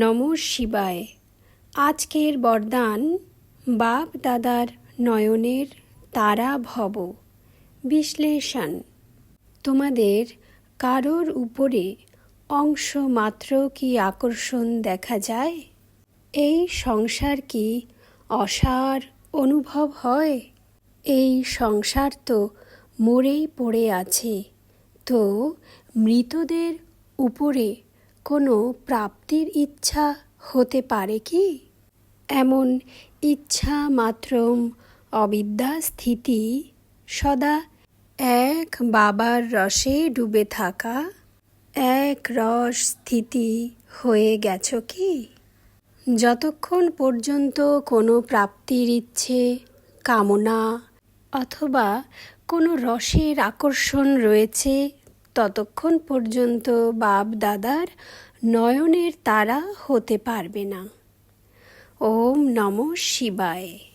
নমঃ শিবায়। আজকের বরদান বাপ দাদার নয়নের তারা ভব। বিশ্লেষণ। তোমাদের কারোর উপরে অংশ মাত্র কি আকর্ষণ দেখা যায়? এই সংসার কি অসার অনুভব হয়? এই সংসার তো মরেই পড়ে আছে, তো মৃতদের উপরে কোনো প্রাপ্তির ইচ্ছা হতে পারে কি? এমন ইচ্ছা মাত্রম অবিদ্যা স্থিতি, সদা এক বাবার রসে ডুবে থাকা, এক রস স্থিতি হয়ে গেছো কি? যতক্ষণ পর্যন্ত কোনো প্রাপ্তির ইচ্ছে, কামনা অথবা কোনো রসের আকর্ষণ রয়েছে, ততক্ষণ পর্যন্ত বাপ দাদার নয়নের তারা হতে পারবে না। ওম নমঃ শিবায়।